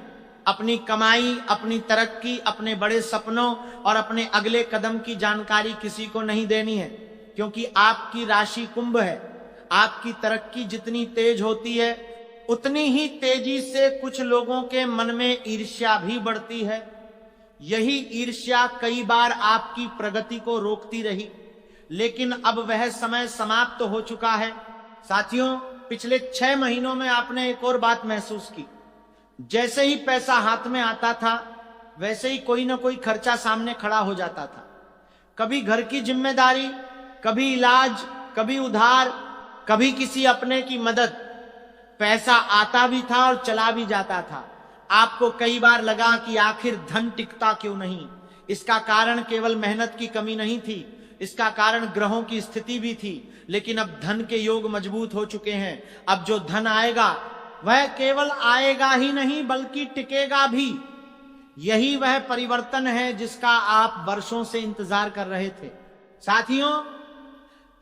S1: अपनी कमाई, अपनी तरक्की, अपने बड़े सपनों और अपने अगले कदम की जानकारी किसी को नहीं देनी है, क्योंकि आपकी राशि कुंभ है। आपकी तरक्की जितनी तेज होती है, उतनी ही तेजी से कुछ लोगों के मन में ईर्ष्या भी बढ़ती है। यही ईर्ष्या कई बार आपकी प्रगति को रोकती रही, लेकिन अब वह समय समाप्त हो चुका है। साथियों, पिछले 6 महीनों में आपने एक और बात महसूस की। जैसे ही पैसा हाथ में आता था, वैसे ही कोई ना कोई खर्चा सामने खड़ा हो जाता था। कभी घर की जिम्मेदारी, कभी इलाज, कभी उधार, कभी किसी अपने की मदद। पैसा आता भी था और चला भी जाता था। आपको कई बार लगा कि आखिर धन टिकता क्यों नहीं। इसका कारण केवल मेहनत की कमी नहीं थी, इसका कारण ग्रहों की स्थिति भी थी। लेकिन अब धन के योग मजबूत हो चुके हैं। अब जो धन आएगा वह केवल आएगा ही नहीं, बल्कि टिकेगा भी। यही वह परिवर्तन है जिसका आप वर्षों से इंतजार कर रहे थे। साथियों,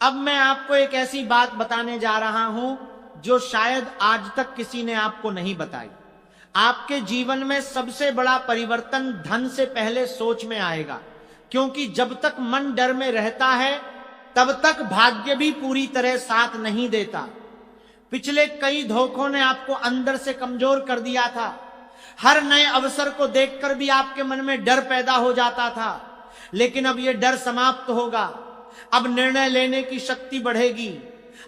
S1: अब मैं आपको एक ऐसी बात बताने जा रहा हूं जो शायद आज तक किसी ने आपको नहीं बताई। आपके जीवन में सबसे बड़ा परिवर्तन धन से पहले सोच में आएगा, क्योंकि जब तक मन डर में रहता है, तब तक भाग्य भी पूरी तरह साथ नहीं देता। पिछले कई धोखों ने आपको अंदर से कमजोर कर दिया था। हर नए अवसर को देखकर भी आपके मन में डर पैदा हो जाता था, लेकिन अब यह डर समाप्त होगा। अब निर्णय लेने की शक्ति बढ़ेगी,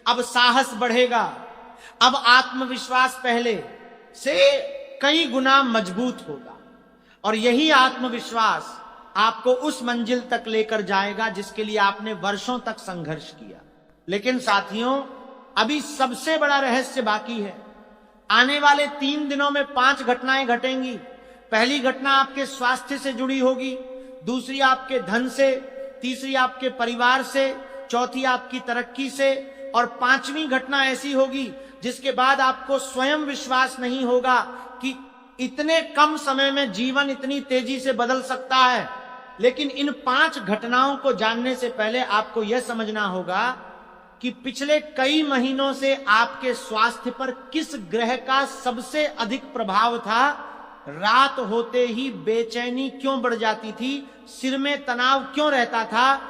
S1: अब साहस बढ़ेगा, अब आत्मविश्वास पहले से कई गुना मजबूत होगा। और यही आत्मविश्वास आपको उस मंजिल तक लेकर जाएगा जिसके लिए आपने वर्षों तक संघर्ष किया। लेकिन साथियों, अभी सबसे बड़ा रहस्य बाकी है। आने वाले 3 दिनों में 5 घटनाएं घटेंगी। पहली घटना आपके स्वास्थ्य से जुड़ी होगी, दूसरी आपके धन से, तीसरी आपके परिवार से, चौथी आपकी तरक्की से, और 5वीं घटना ऐसी होगी जिसके बाद आपको स्वयं विश्वास नहीं होगा कि इतने कम समय में जीवन इतनी तेजी से बदल सकता है। लेकिन इन 5 घटनाओं को जानने से पहले आपको यह समझना होगा कि पिछले कई महीनों से आपके स्वास्थ्य पर किस ग्रह का सबसे अधिक प्रभाव था। रात होते ही बेचैनी क्यों बढ़ जाती थी, सिर में तनाव क्यों रहता था,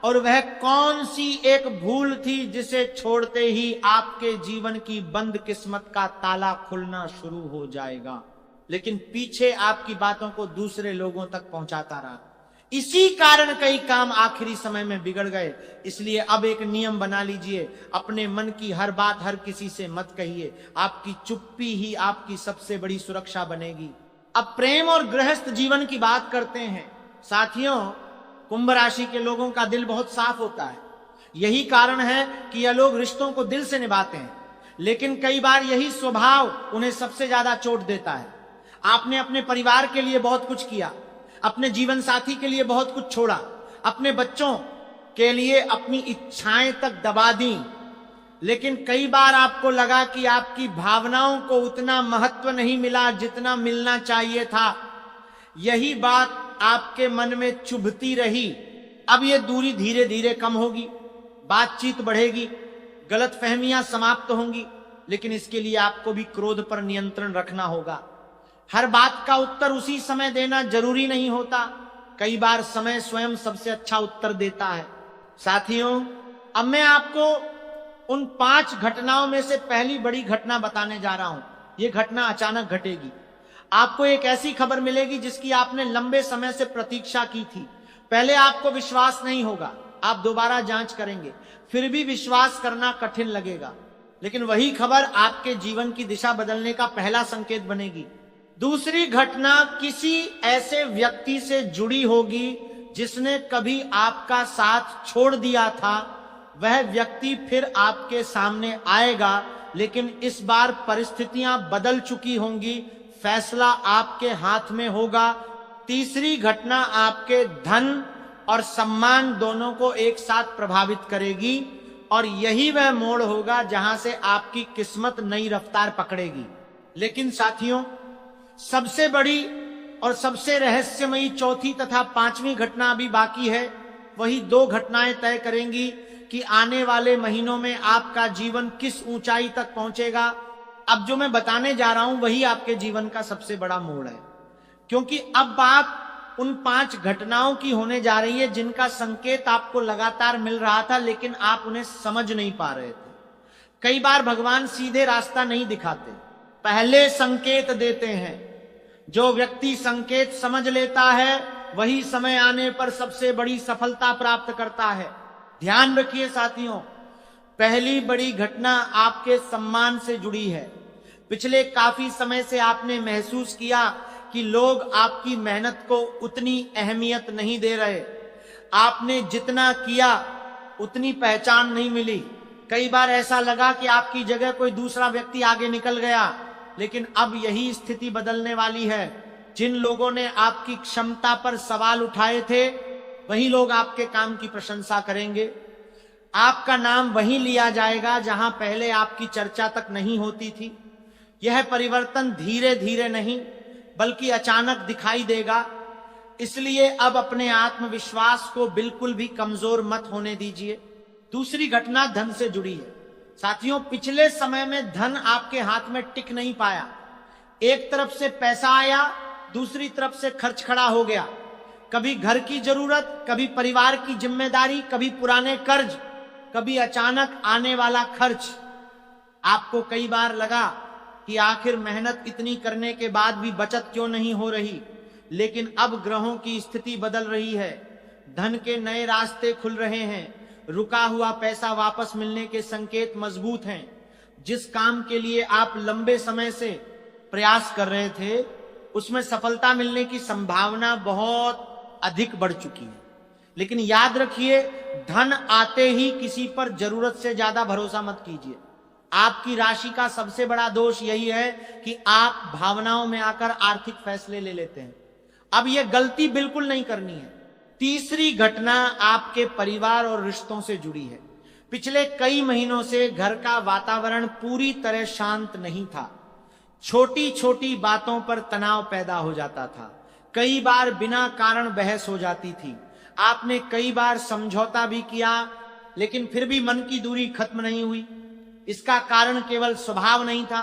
S1: और वह कौन सी एक भूल थी जिसे छोड़ते ही आपके जीवन की बंद किस्मत का ताला खुलना शुरू हो जाएगा। लेकिन पीछे आपकी बातों को दूसरे लोगों तक पहुंचाता रहा। इसी कारण कई काम आखिरी समय में बिगड़ गए। इसलिए अब एक नियम बना लीजिए, अपने मन की हर बात हर किसी से मत कहिए। आपकी चुप्पी ही आपकी सबसे बड़ी सुरक्षा बनेगी। अब प्रेम और गृहस्थ जीवन की बात करते हैं। साथियों, कुंभ राशि के लोगों का दिल बहुत साफ होता है। यही कारण है कि यह लोग रिश्तों को दिल से निभाते हैं, लेकिन कई बार यही स्वभाव उन्हें सबसे ज्यादा चोट देता है। आपने अपने परिवार के लिए बहुत कुछ किया, अपने जीवन साथी के लिए बहुत कुछ छोड़ा, अपने बच्चों के लिए अपनी इच्छाएं तक दबा दी, लेकिन कई बार आपको लगा कि आपकी भावनाओं को उतना महत्व नहीं मिला जितना मिलना चाहिए था। यही बात आपके मन में चुभती रही। अब यह दूरी धीरे धीरे कम होगी, बातचीत बढ़ेगी, गलतफहमियां समाप्त होंगी, लेकिन इसके लिए आपको भी क्रोध पर नियंत्रण रखना होगा। हर बात का उत्तर उसी समय देना जरूरी नहीं होता। कई बार समय स्वयं सबसे अच्छा उत्तर देता है। साथियों, अब मैं आपको उन 5 घटनाओं में से पहली बड़ी घटना बताने जा रहा हूं। यह घटना अचानक घटेगी। आपको एक ऐसी खबर मिलेगी जिसकी आपने लंबे समय से प्रतीक्षा की थी। पहले आपको विश्वास नहीं होगा, आप दोबारा जांच करेंगे, फिर भी विश्वास करना कठिन लगेगा, लेकिन वही खबर आपके जीवन की दिशा बदलने का पहला संकेत बनेगी। दूसरी घटना किसी ऐसे व्यक्ति से जुड़ी होगी जिसने कभी आपका साथ छोड़ दिया था। वह व्यक्ति फिर आपके सामने आएगा, लेकिन इस बार परिस्थितियां बदल चुकी होंगी, फैसला आपके हाथ में होगा। तीसरी घटना आपके धन और सम्मान दोनों को एक साथ प्रभावित करेगी, और यही वह मोड़ होगा जहां से आपकी किस्मत नई रफ्तार पकड़ेगी। लेकिन साथियों, सबसे बड़ी और सबसे रहस्यमयी चौथी तथा 5वीं घटना अभी बाकी है। वही 2 घटनाएं तय करेंगी कि आने वाले महीनों में आपका जीवन किस ऊंचाई तक पहुंचेगा। अब जो मैं बताने जा रहा हूं वही आपके जीवन का सबसे बड़ा मोड़ है, क्योंकि अब बात उन 5 घटनाओं की होने जा रही है जिनका संकेत आपको लगातार मिल रहा था, लेकिन आप उन्हें समझ नहीं पा रहे थे। कई बार भगवान सीधे रास्ता नहीं दिखाते, पहले संकेत देते हैं। जो व्यक्ति संकेत समझ लेता है वही समय आने पर सबसे बड़ी सफलता प्राप्त करता है। ध्यान रखिए साथियों, पहली बड़ी घटना आपके सम्मान से जुड़ी है। पिछले काफी समय से आपने महसूस किया कि लोग आपकी मेहनत को उतनी अहमियत नहीं दे रहे। आपने जितना किया उतनी पहचान नहीं मिली। कई बार ऐसा लगा कि आपकी जगह कोई दूसरा व्यक्ति आगे निकल गया, लेकिन अब यही स्थिति बदलने वाली है। जिन लोगों ने आपकी क्षमता पर सवाल उठाए थे, वही लोग आपके काम की प्रशंसा करेंगे। आपका नाम वहीं लिया जाएगा जहां पहले आपकी चर्चा तक नहीं होती थी। यह परिवर्तन धीरे धीरे नहीं बल्कि अचानक दिखाई देगा। इसलिए अब अपने आत्मविश्वास को बिल्कुल भी कमजोर मत होने दीजिए। दूसरी घटना धन से जुड़ी है। साथियों, पिछले समय में धन आपके हाथ में टिक नहीं पाया। एक तरफ से पैसा आया, दूसरी तरफ से खर्च खड़ा हो गया। कभी घर की जरूरत, कभी परिवार की जिम्मेदारी, कभी पुराने कर्ज, कभी अचानक आने वाला खर्च। आपको कई बार लगा कि आखिर मेहनत इतनी करने के बाद भी बचत क्यों नहीं हो रही, लेकिन अब ग्रहों की स्थिति बदल रही है। धन के नए रास्ते खुल रहे हैं। रुका हुआ पैसा वापस मिलने के संकेत मजबूत हैं। जिस काम के लिए आप लंबे समय से प्रयास कर रहे थे, उसमें सफलता मिलने की संभावना बहुत अधिक बढ़ चुकी है। लेकिन याद रखिए, धन आते ही किसी पर जरूरत से ज्यादा भरोसा मत कीजिए। आपकी राशि का सबसे बड़ा दोष यही है कि आप भावनाओं में आकर आर्थिक फैसले ले लेते हैं। अब यह गलती बिल्कुल नहीं करनी है। तीसरी घटना आपके परिवार और रिश्तों से जुड़ी है। पिछले कई महीनों से घर का वातावरण पूरी तरह शांत नहीं था। छोटी छोटी बातों पर तनाव पैदा हो जाता था। कई बार बिना कारण बहस हो जाती थी। आपने कई बार समझौता भी किया, लेकिन फिर भी मन की दूरी खत्म नहीं हुई। इसका कारण केवल स्वभाव नहीं था,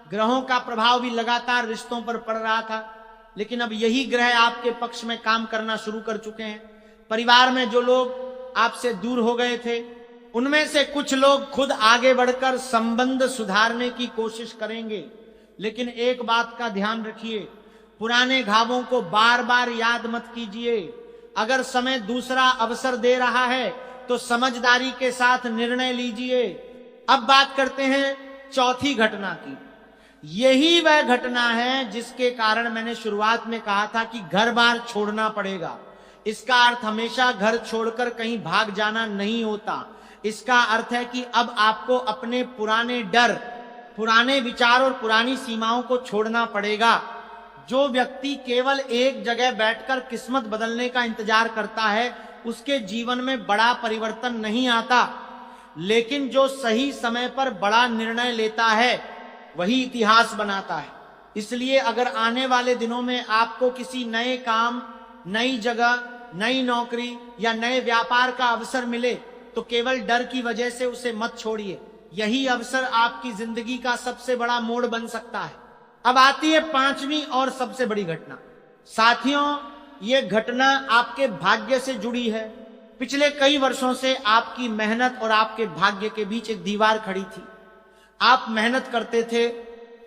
S1: ग्रहों का प्रभाव भी लगातार रिश्तों पर पड़ रहा था। लेकिन अब यही ग्रह आपके पक्ष में काम करना शुरू कर चुके हैं। परिवार में जो लोग आपसे दूर हो गए थे, उनमें से कुछ लोग खुद आगे बढ़कर संबंध सुधारने की कोशिश करेंगे। लेकिन एक बात का ध्यान रखिए, पुराने घावों को बार बार याद मत कीजिए। अगर समय दूसरा अवसर दे रहा है तो समझदारी के साथ निर्णय लीजिए। अब बात करते हैं चौथी घटना की। यही वह घटना है जिसके कारण मैंने शुरुआत में कहा था कि घर बार छोड़ना पड़ेगा। इसका अर्थ हमेशा घर छोड़कर कहीं भाग जाना नहीं होता। इसका अर्थ है कि अब आपको अपने पुराने डर, पुराने विचार और पुरानी सीमाओं को छोड़ना पड़ेगा। जो व्यक्ति केवल एक जगह बैठकर किस्मत बदलने का इंतजार करता है, उसके जीवन में बड़ा परिवर्तन नहीं आता। लेकिन जो सही समय पर बड़ा निर्णय लेता है, वही इतिहास बनाता है। इसलिए अगर आने वाले दिनों में आपको किसी नए काम, नई जगह, नई नौकरी या नए व्यापार का अवसर मिले तो केवल डर की वजह से उसे मत छोड़िए। यही अवसर आपकी जिंदगी का सबसे बड़ा मोड़ बन सकता है। अब आती है पांचवी और सबसे बड़ी घटना। साथियों, ये घटना आपके भाग्य से जुड़ी है। पिछले कई वर्षों से आपकी मेहनत और आपके भाग्य के बीच एक दीवार खड़ी थी। आप मेहनत करते थे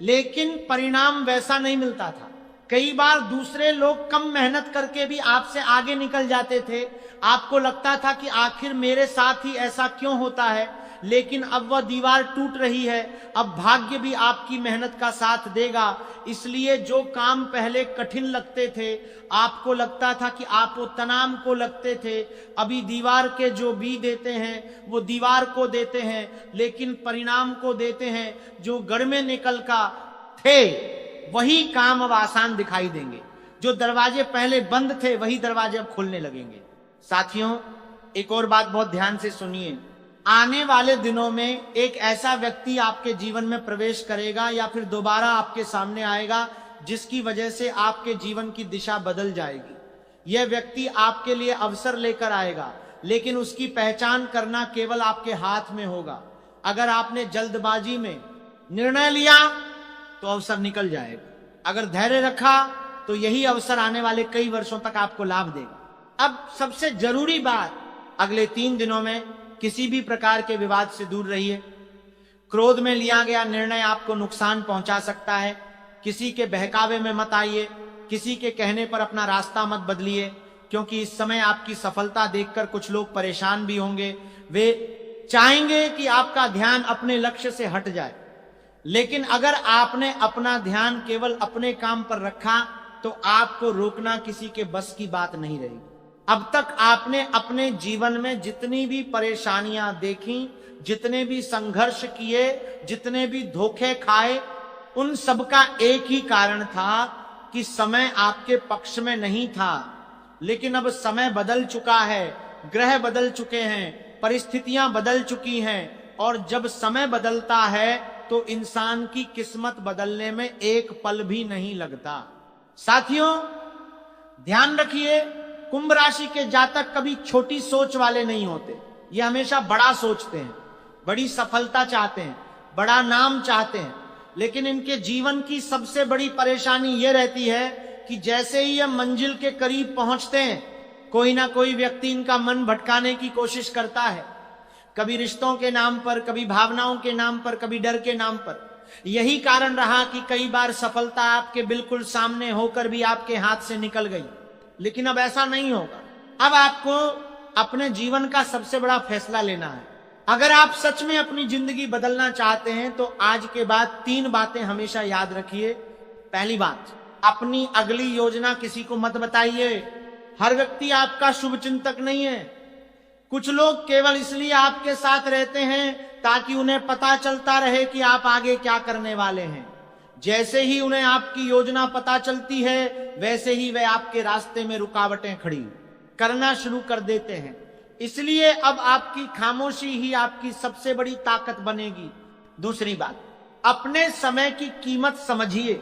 S1: लेकिन परिणाम वैसा नहीं मिलता था। कई बार दूसरे लोग कम मेहनत करके भी आपसे आगे निकल जाते थे। आपको लगता था कि आखिर मेरे साथ ही ऐसा क्यों होता है, लेकिन अब वह दीवार टूट रही है। अब भाग्य भी आपकी मेहनत का साथ देगा। इसलिए जो काम पहले कठिन लगते थे, आपको लगता था कि आप वो तनाव को लगते थे, अभी दीवार के जो बी देते हैं वो दीवार को देते हैं, लेकिन परिणाम को देते हैं। जो गढ़ में निकल का थे वही काम अब आसान दिखाई देंगे। जो दरवाजे पहले बंद थे वही दरवाजे अब खुलने लगेंगे। साथियों, एक और बात बहुत ध्यान से सुनिए। आने वाले दिनों में एक ऐसा व्यक्ति आपके जीवन में प्रवेश करेगा या फिर दोबारा आपके सामने आएगा जिसकी वजह से आपके जीवन की दिशा बदल जाएगी। यह व्यक्ति आपके लिए अवसर लेकर आएगा, लेकिन उसकी पहचान करना केवल आपके हाथ में होगा। अगर आपने जल्दबाजी में निर्णय लिया तो अवसर निकल जाएगा। अगर धैर्य रखा तो यही अवसर आने वाले कई वर्षों तक आपको लाभ देगा। अब सबसे जरूरी बात, अगले 3 दिनों में किसी भी प्रकार के विवाद से दूर रहिए। क्रोध में लिया गया निर्णय आपको नुकसान पहुंचा सकता है। किसी के बहकावे में मत आइए। किसी के कहने पर अपना रास्ता मत बदलिए, क्योंकि इस समय आपकी सफलता देखकर कुछ लोग परेशान भी होंगे। वे चाहेंगे कि आपका ध्यान अपने लक्ष्य से हट जाए, लेकिन अगर आपने अपना ध्यान केवल अपने काम पर रखा तो आपको रोकना किसी के बस की बात नहीं रहेगी। अब तक आपने अपने जीवन में जितनी भी परेशानियां देखी, जितने भी संघर्ष किए, जितने भी धोखे खाए, उन सब का एक ही कारण था कि समय आपके पक्ष में नहीं था। लेकिन अब समय बदल चुका है, ग्रह बदल चुके हैं, परिस्थितियां बदल चुकी हैं, और जब समय बदलता है तो इंसान की किस्मत बदलने में एक पल भी नहीं लगता। साथियों, ध्यान रखिए, कुंभ राशि के जातक कभी छोटी सोच वाले नहीं होते। ये हमेशा बड़ा सोचते हैं, बड़ी सफलता चाहते हैं, बड़ा नाम चाहते हैं। लेकिन इनके जीवन की सबसे बड़ी परेशानी ये रहती है कि जैसे ही ये मंजिल के करीब पहुंचते हैं, कोई ना कोई व्यक्ति इनका मन भटकाने की कोशिश करता है। कभी रिश्तों के नाम पर, कभी भावनाओं के नाम पर, कभी डर के नाम पर। यही कारण रहा कि कई बार सफलता आपके बिल्कुल सामने होकर भी आपके हाथ से निकल गई। लेकिन अब ऐसा नहीं होगा। अब आपको अपने जीवन का सबसे बड़ा फैसला लेना है। अगर आप सच में अपनी जिंदगी बदलना चाहते हैं तो आज के बाद 3 बातें हमेशा याद रखिए। पहली बात, अपनी अगली योजना किसी को मत बताइए। हर व्यक्ति आपका शुभ चिंतक नहीं है। कुछ लोग केवल इसलिए आपके साथ रहते हैं ताकि उन्हें पता चलता रहे कि आप आगे क्या करने वाले हैं। जैसे ही उन्हें आपकी योजना पता चलती है, वैसे ही वे आपके रास्ते में रुकावटें खड़ी करना शुरू कर देते हैं। इसलिए अब आपकी खामोशी ही आपकी सबसे बड़ी ताकत बनेगी। दूसरी बात, अपने समय की कीमत समझिए।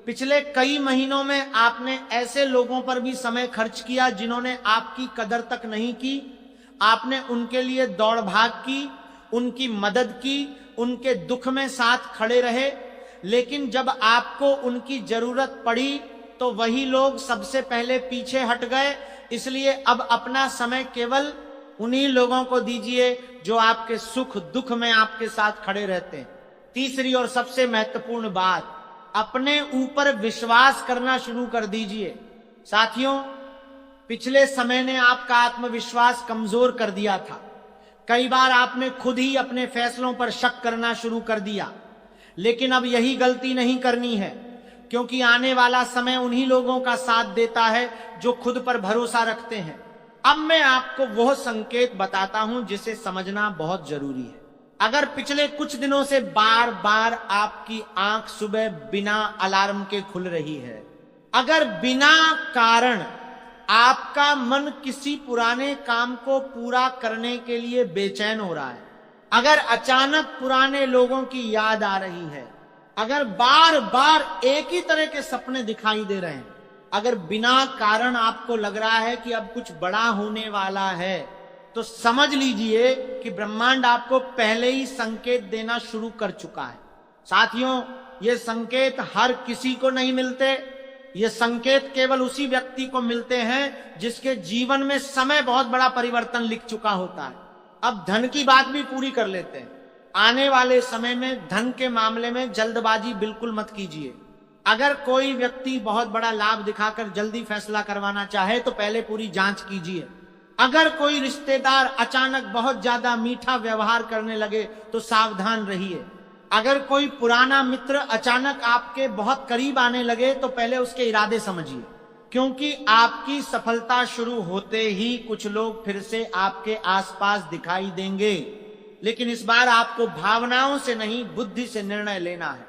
S1: पिछले कई महीनों में आपने ऐसे लोगों पर भी समय खर्च किया जिन्होंने आपकी कदर तक नहीं की। आपने उनके लिए दौड़ भाग की, उनकी मदद की, उनके दुख में साथ खड़े रहे, लेकिन जब आपको उनकी जरूरत पड़ी तो वही लोग सबसे पहले पीछे हट गए। इसलिए अब अपना समय केवल उन्हीं लोगों को दीजिए जो आपके सुख दुख में आपके साथ खड़े रहते हैं। तीसरी और सबसे महत्वपूर्ण बात, अपने ऊपर विश्वास करना शुरू कर दीजिए। साथियों, पिछले समय ने आपका आत्मविश्वास कमजोर कर दिया था। कई बार आपने खुद ही अपने फैसलों पर शक करना शुरू कर दिया, लेकिन अब यही गलती नहीं करनी है, क्योंकि आने वाला समय उन्हीं लोगों का साथ देता है जो खुद पर भरोसा रखते हैं। अब मैं आपको वह संकेत बताता हूं जिसे समझना बहुत जरूरी है। अगर पिछले कुछ दिनों से बार बार आपकी आंख सुबह बिना अलार्म के खुल रही है, अगर बिना कारण आपका मन किसी पुराने काम को पूरा करने के लिए बेचैन हो रहा है, अगर अचानक पुराने लोगों की याद आ रही है, अगर बार बार एक ही तरह के सपने दिखाई दे रहे हैं, अगर बिना कारण आपको लग रहा है कि अब कुछ बड़ा होने वाला है, तो समझ लीजिए कि ब्रह्मांड आपको पहले ही संकेत देना शुरू कर चुका है। साथियों, ये संकेत हर किसी को नहीं मिलते। ये संकेत केवल उसी व्यक्ति को मिलते हैं जिसके जीवन में समय बहुत बड़ा परिवर्तन लिख चुका होता है। अब धन की बात भी पूरी कर लेते हैं। आने वाले समय में धन के मामले में जल्दबाजी बिल्कुल मत कीजिए। अगर कोई व्यक्ति बहुत बड़ा लाभ दिखाकर जल्दी फैसला करवाना चाहे तो पहले पूरी जांच कीजिए। अगर कोई रिश्तेदार अचानक बहुत ज्यादा मीठा व्यवहार करने लगे तो सावधान रहिए। अगर कोई पुराना मित्र अचानक आपके बहुत करीब आने लगे तो पहले उसके इरादे समझिए, क्योंकि आपकी सफलता शुरू होते ही कुछ लोग फिर से आपके आसपास दिखाई देंगे। लेकिन इस बार आपको भावनाओं से नहीं, बुद्धि से निर्णय लेना है।